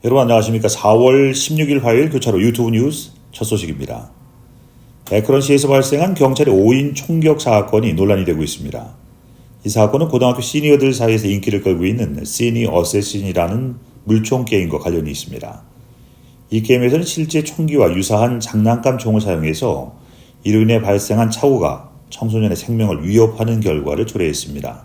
여러분 안녕하십니까. 4월 16일 화요일 교차로 유튜브 뉴스 첫 소식입니다. 에크런시에서 발생한 경찰의 5인 총격 사건이 논란이 되고 있습니다. 이 사건은 고등학교 시니어들 사이에서 인기를 끌고 있는 시니 어세신이라는 물총 게임과 관련이 있습니다. 이 게임에서는 실제 총기와 유사한 장난감 총을 사용해서 이로 인해 발생한 사고가 청소년의 생명을 위협하는 결과를 초래했습니다.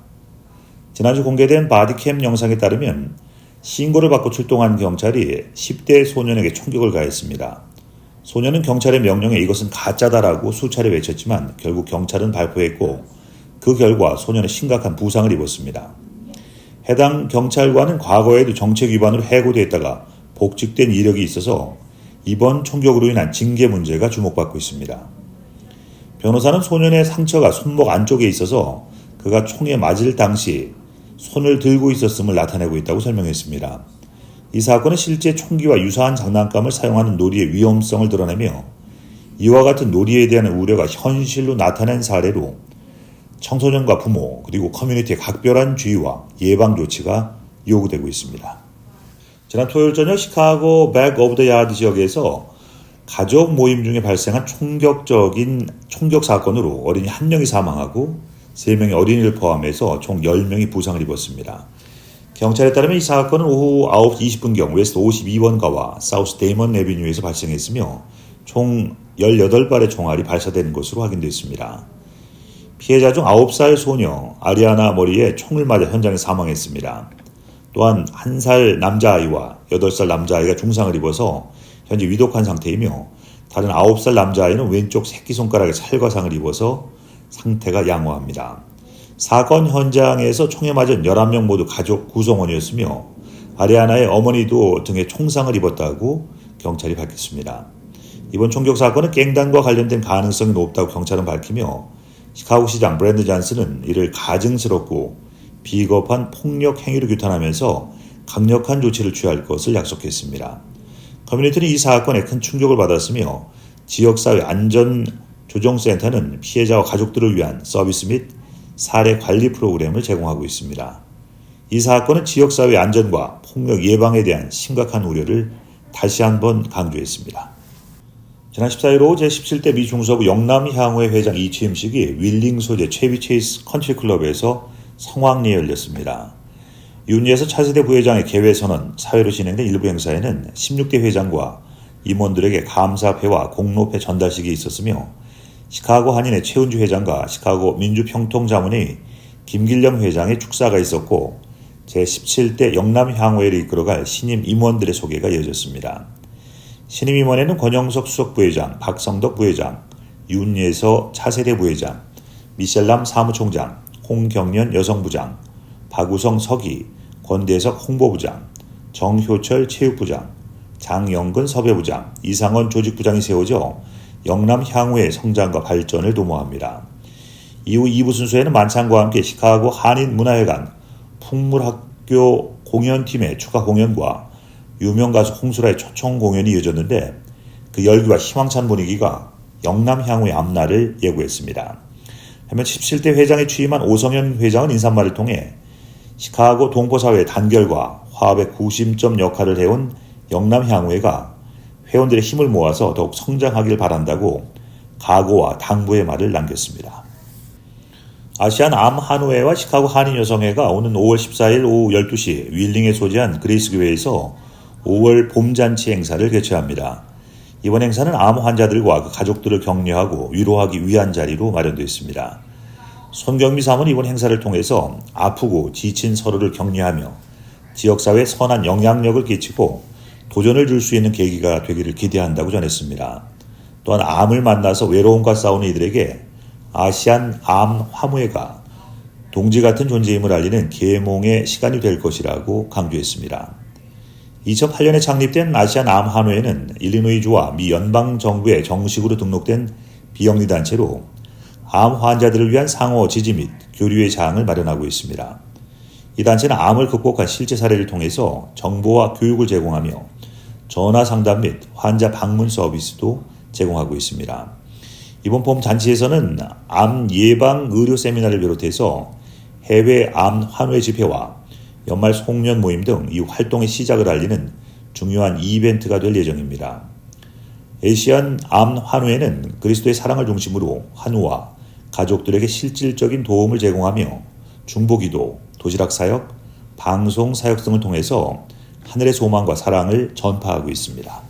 지난주 공개된 바디캠 영상에 따르면 신고를 받고 출동한 경찰이 10대 소년에게 총격을 가했습니다. 소년은 경찰의 명령에 이것은 가짜다라고 수차례 외쳤지만 결국 경찰은 발포했고 그 결과 소년은 심각한 부상을 입었습니다. 해당 경찰관은 과거에도 정책 위반으로 해고됐다가 복직된 이력이 있어서 이번 총격으로 인한 징계 문제가 주목받고 있습니다. 변호사는 소년의 상처가 손목 안쪽에 있어서 그가 총에 맞을 당시 손을 들고 있었음을 나타내고 있다고 설명했습니다. 이 사건은 실제 총기와 유사한 장난감을 사용하는 놀이의 위험성을 드러내며 이와 같은 놀이에 대한 우려가 현실로 나타난 사례로 청소년과 부모 그리고 커뮤니티의 각별한 주의와 예방 조치가 요구되고 있습니다. 지난 토요일 저녁 시카고 백 오브 더 야드 지역에서 가족 모임 중에 발생한 충격적인 총격 사건으로 어린이 1명이 사망하고 3명의 어린이를 포함해서 총 10명이 부상을 입었습니다. 경찰에 따르면 이 사건은 오후 9시 20분경 웨스트 52번가와 사우스 데이먼 에비뉴에서 발생했으며 총 18발의 총알이 발사된 것으로 확인됐습니다. 피해자 중 9살 소녀 아리아나 머리에 총을 맞아 현장에 사망했습니다. 또한 1살 남자아이와 8살 남자아이가 중상을 입어서 현재 위독한 상태이며 다른 9살 남자아이는 왼쪽 새끼손가락에 찰과상을 입어서 상태가 양호합니다. 사건 현장에서 총에 맞은 11명 모두 가족 구성원이었으며 아리아나의 어머니도 등에 총상을 입었다고 경찰이 밝혔습니다. 이번 총격 사건은 갱단과 관련된 가능성이 높다고 경찰은 밝히며 시카고시장 브랜드 잔슨은 이를 가증스럽고 비겁한 폭력 행위로 규탄하면서 강력한 조치를 취할 것을 약속했습니다. 커뮤니티는 이 사건에 큰 충격을 받았으며 지역사회 안전조정센터는 피해자와 가족들을 위한 서비스 및 사례 관리 프로그램을 제공하고 있습니다. 이 사건은 지역사회 안전과 폭력 예방에 대한 심각한 우려를 다시 한번 강조했습니다. 지난 14일 오후 제17대 미 중서부 영남향후회 회장 이취임식이 윌링 소재 체비 체이스 컨트리클럽에서 성황리에 열렸습니다. 윤리에서 차세대 부회장의 개회선언, 사회로 진행된 일부 행사에는 16대 회장과 임원들에게 감사패와 공로패 전달식이 있었으며 시카고 한인회 최은주 회장과 시카고 민주평통자문회 김길령 회장의 축사가 있었고 제17대 영남향후회를 이끌어갈 신임 임원들의 소개가 이어졌습니다. 신임 임원에는 권영석 수석부회장, 박성덕 부회장, 윤예서 차세대 부회장, 미셸람 사무총장, 홍경련 여성부장, 박우성 서기, 권대석 홍보부장, 정효철 체육부장, 장영근 섭외부장, 이상원 조직부장이 세워져 영남향후의 성장과 발전을 도모합니다. 이후 2부 순서에는 만찬과 함께 시카고 한인문화회관 풍물학교 공연팀의 추가 공연과 유명 가수 홍수라의 초청 공연이 이어졌는데 그 열기와 희망찬 분위기가 영남향후의 앞날을 예고했습니다. 한편 17대 회장에 취임한 오성현 회장은 인사말을 통해 시카고 동포사회의 단결과 화합의 구심점 역할을 해온 영남향후회가 회원들의 힘을 모아서 더욱 성장하길 바란다고 각오와 당부의 말을 남겼습니다. 아시안 암한후회와 시카고 한인여성회가 오는 5월 14일 오후 12시 윌링에 소재한 그레이스교회에서 5월 봄잔치 행사를 개최합니다. 이번 행사는 암 환자들과 그 가족들을 격려하고 위로하기 위한 자리로 마련되어 있습니다. 손경미 사모는 이번 행사를 통해서 아프고 지친 서로를 격려하며 지역사회에 선한 영향력을 끼치고 도전을 줄 수 있는 계기가 되기를 기대한다고 전했습니다. 또한 암을 만나서 외로움과 싸우는 이들에게 아시안 암 화무회가 동지 같은 존재임을 알리는 계몽의 시간이 될 것이라고 강조했습니다. 2008년에 창립된 아시안 암 한회는 일리노이주와 미 연방정부에 정식으로 등록된 비영리단체로 암 환자들을 위한 상호 지지 및 교류의 장을 마련하고 있습니다. 이 단체는 암을 극복한 실제 사례를 통해서 정보와 교육을 제공하며 전화 상담 및 환자 방문 서비스도 제공하고 있습니다. 이번 봄 잔치에서는 암 예방 의료 세미나를 비롯해서 해외 암 환회 집회와 연말 송년 모임 등 이 활동의 시작을 알리는 중요한 이벤트가 될 예정입니다. 에이시안 암 환우에는 그리스도의 사랑을 중심으로 환우와 가족들에게 실질적인 도움을 제공하며 중보기도, 도시락 사역, 방송 사역 등을 통해서 하늘의 소망과 사랑을 전파하고 있습니다.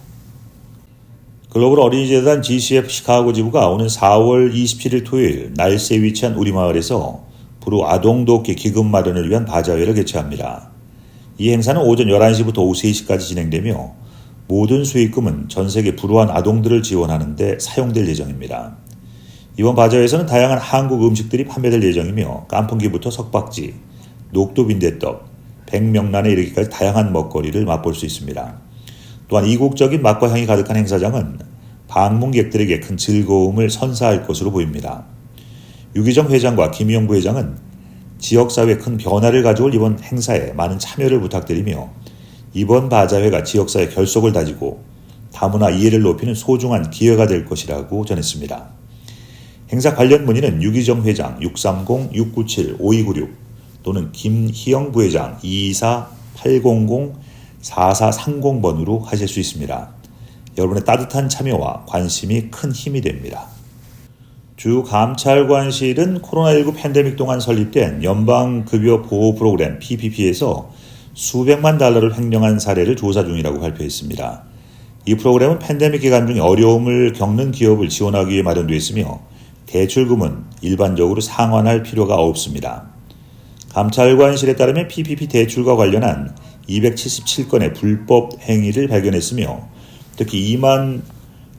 글로벌 어린이재단 GCF 시카고 지부가 오는 4월 27일 토요일 날씨에 위치한 우리 마을에서 불우 아동돕기 기금 마련을 위한 바자회를 개최합니다. 이 행사는 오전 11시부터 오후 3시까지 진행되며 모든 수익금은 전세계 불우한 아동들을 지원하는 데 사용될 예정입니다. 이번 바자회에서는 다양한 한국 음식들이 판매될 예정이며 깐풍기부터 석박지, 녹두빈대떡, 백명란에 이르기까지 다양한 먹거리를 맛볼 수 있습니다. 또한 이국적인 맛과 향이 가득한 행사장은 방문객들에게 큰 즐거움을 선사할 것으로 보입니다. 유기정 회장과 김희영 부회장은 지역사회에 큰 변화를 가져올 이번 행사에 많은 참여를 부탁드리며 이번 바자회가 지역사회 결속을 다지고 다문화 이해를 높이는 소중한 기회가 될 것이라고 전했습니다. 행사 관련 문의는 유기정 회장 630-697-5296 또는 김희영 부회장 224-800-4430번으로 하실 수 있습니다. 여러분의 따뜻한 참여와 관심이 큰 힘이 됩니다. 주 감찰관실은 코로나19 팬데믹 동안 설립된 연방급여 보호 프로그램 PPP에서 수백만 달러를 횡령한 사례를 조사 중이라고 발표했습니다. 이 프로그램은 팬데믹 기간 중에 어려움을 겪는 기업을 지원하기 위해 마련되어 있으며 대출금은 일반적으로 상환할 필요가 없습니다. 감찰관실에 따르면 PPP 대출과 관련한 277건의 불법 행위를 발견했으며 특히 2만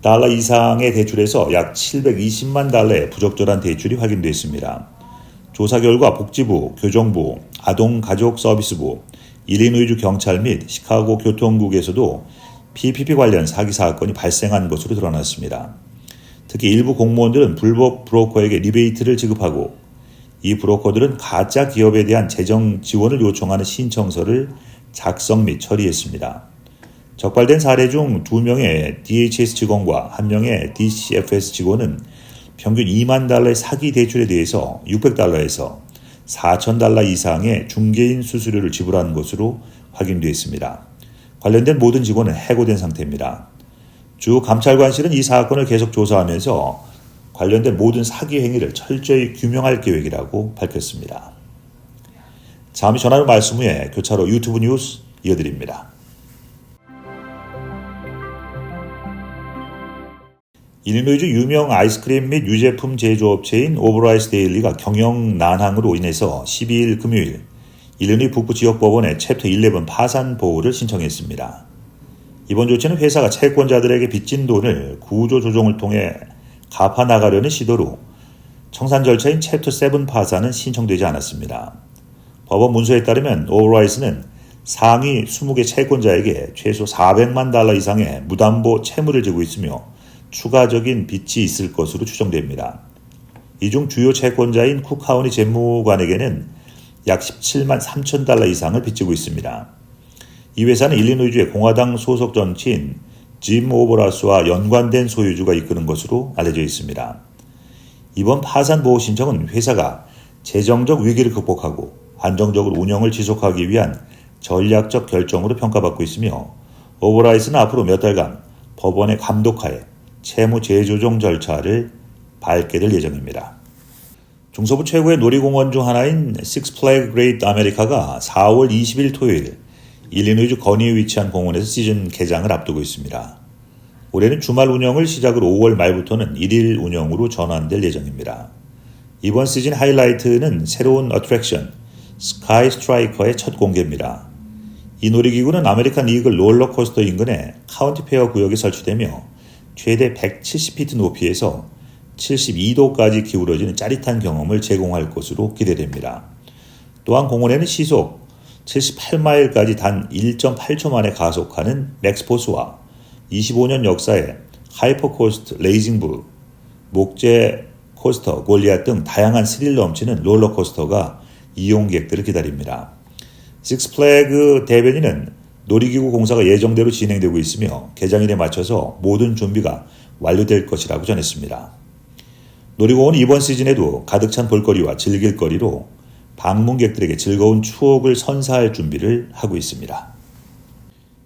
달러 이상의 대출에서 약 720만 달러의 부적절한 대출이 확인됐습니다. 조사 결과 복지부, 교정부, 아동가족서비스부, 일리노이주 경찰 및 시카고 교통국에서도 PPP 관련 사기 사건이 발생한 것으로 드러났습니다. 특히 일부 공무원들은 불법 브로커에게 리베이트를 지급하고 이 브로커들은 가짜 기업에 대한 재정 지원을 요청하는 신청서를 작성 및 처리했습니다. 적발된 사례 중 2명의 DHS 직원과 1명의 DCFS 직원은 평균 2만 달러의 사기 대출에 대해서 600달러에서 4,000달러 이상의 중개인 수수료를 지불한 것으로 확인되었습니다. 관련된 모든 직원은 해고된 상태입니다. 주 감찰관실은 이 사건을 계속 조사하면서 관련된 모든 사기 행위를 철저히 규명할 계획이라고 밝혔습니다. 잠시 전하는 말씀 후에 교차로 유튜브 뉴스 이어드립니다. 일리노이주 유명 아이스크림 및 유제품 제조업체인 오버라이스 데일리가 경영 난항으로 인해서 12일 금요일 일리노이 북부 지역법원에 챕터 11 파산 보호를 신청했습니다. 이번 조치는 회사가 채권자들에게 빚진 돈을 구조조정을 통해 갚아나가려는 시도로 청산 절차인 챕터 7 파산은 신청되지 않았습니다. 법원 문서에 따르면 오버라이스는 상위 20개 채권자에게 최소 400만 달러 이상의 무담보 채무를 지고 있으며 추가적인 빚이 있을 것으로 추정됩니다. 이 중 주요 채권자인 쿡카운티 재무관에게는 약 17만 3천 달러 이상을 빚지고 있습니다. 이 회사는 일리노이주의 공화당 소속 정치인 짐 오버라스와 연관된 소유주가 이끄는 것으로 알려져 있습니다. 이번 파산 보호 신청은 회사가 재정적 위기를 극복하고 안정적으로 운영을 지속하기 위한 전략적 결정으로 평가받고 있으며 오버라이스는 앞으로 몇 달간 법원의 감독하에 채무 재조정 절차를 밟게 될 예정입니다. 중서부 최고의 놀이공원 중 하나인 Six Flags Great America가 4월 20일 토요일 일리노이주 건의에 위치한 공원에서 시즌 개장을 앞두고 있습니다. 올해는 주말 운영을 시작으로 5월 말부터는 1일 운영으로 전환될 예정입니다. 이번 시즌 하이라이트는 새로운 어트랙션 스카이 스트라이커의 첫 공개입니다. 이 놀이기구는 아메리칸 이글 롤러코스터 인근의 카운티 페어 구역에 설치되며 최대 170피트 높이에서 72도까지 기울어지는 짜릿한 경험을 제공할 것으로 기대됩니다. 또한 공원에는 시속 78마일까지 단 1.8초 만에 가속하는 맥스포스와 25년 역사의 하이퍼코스트 레이징부, 목재 코스터, 골리앗 등 다양한 스릴 넘치는 롤러코스터가 이용객들을 기다립니다. 식스플래그 대변인은 놀이기구 공사가 예정대로 진행되고 있으며 개장일에 맞춰서 모든 준비가 완료될 것이라고 전했습니다. 놀이공원은 이번 시즌에도 가득 찬 볼거리와 즐길거리로 방문객들에게 즐거운 추억을 선사할 준비를 하고 있습니다.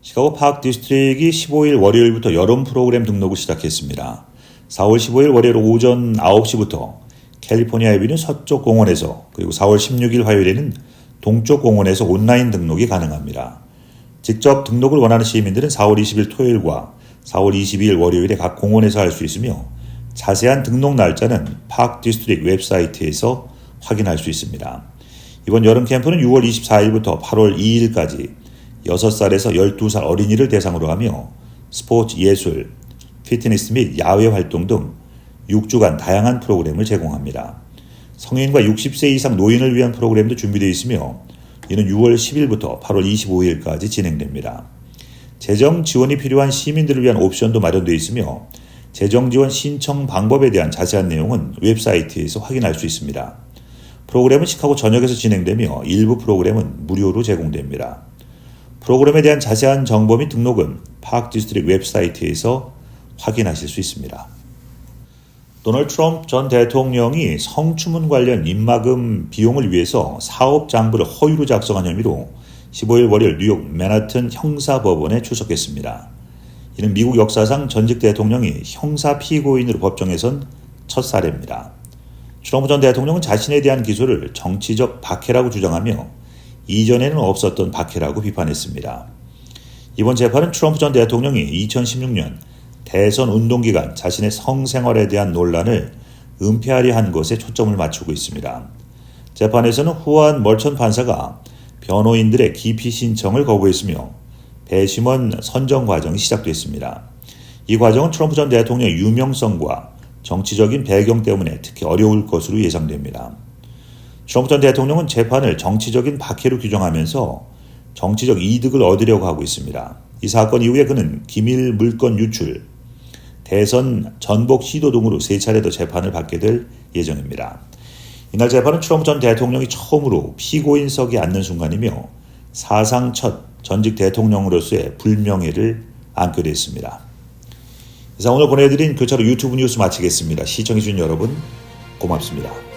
시카고 파크 디스트릭이 15일 월요일부터 여름 프로그램 등록을 시작했습니다. 4월 15일 월요일 오전 9시부터 캘리포니아 에비뉴 서쪽 공원에서 그리고 4월 16일 화요일에는 동쪽 공원에서 온라인 등록이 가능합니다. 직접 등록을 원하는 시민들은 4월 20일 토요일과 4월 22일 월요일에 각 공원에서 할 수 있으며 자세한 등록 날짜는 파크 디스트릭 웹사이트에서 확인할 수 있습니다. 이번 여름 캠프는 6월 24일부터 8월 2일까지 6살에서 12살 어린이를 대상으로 하며 스포츠, 예술, 피트니스 및 야외 활동 등 6주간 다양한 프로그램을 제공합니다. 성인과 60세 이상 노인을 위한 프로그램도 준비되어 있으며 이는 6월 10일부터 8월 25일까지 진행됩니다. 재정 지원이 필요한 시민들을 위한 옵션도 마련되어 있으며 재정 지원 신청 방법에 대한 자세한 내용은 웹사이트에서 확인할 수 있습니다. 프로그램은 시카고 전역에서 진행되며 일부 프로그램은 무료로 제공됩니다. 프로그램에 대한 자세한 정보 및 등록은 파크 디스트릭 웹사이트에서 확인하실 수 있습니다. 도널드 트럼프 전 대통령이 성추문 관련 입막음 비용을 위해서 사업 장부를 허위로 작성한 혐의로 15일 월요일 뉴욕 맨하튼 형사법원에 출석했습니다. 이는 미국 역사상 전직 대통령이 형사 피고인으로 법정에선 첫 사례입니다. 트럼프 전 대통령은 자신에 대한 기소를 정치적 박해라고 주장하며 이전에는 없었던 박해라고 비판했습니다. 이번 재판은 트럼프 전 대통령이 2016년 대선 운동 기간 자신의 성생활에 대한 논란을 은폐하려 한 것에 초점을 맞추고 있습니다. 재판에서는 후안 멀천 판사가 변호인들의 기피 신청을 거부했으며 배심원 선정 과정이 시작됐습니다. 이 과정은 트럼프 전 대통령의 유명성과 정치적인 배경 때문에 특히 어려울 것으로 예상됩니다. 트럼프 전 대통령은 재판을 정치적인 박해로 규정하면서 정치적 이득을 얻으려고 하고 있습니다. 이 사건 이후에 그는 기밀 물건 유출, 대선 전복 시도 등으로 3차례 더 재판을 받게 될 예정입니다. 이날 재판은 트럼프 전 대통령이 처음으로 피고인석에 앉는 순간이며 사상 첫 전직 대통령으로서의 불명예를 안게 됐습니다. 이상 오늘 보내드린 교차로 유튜브 뉴스 마치겠습니다. 시청해주신 여러분 고맙습니다.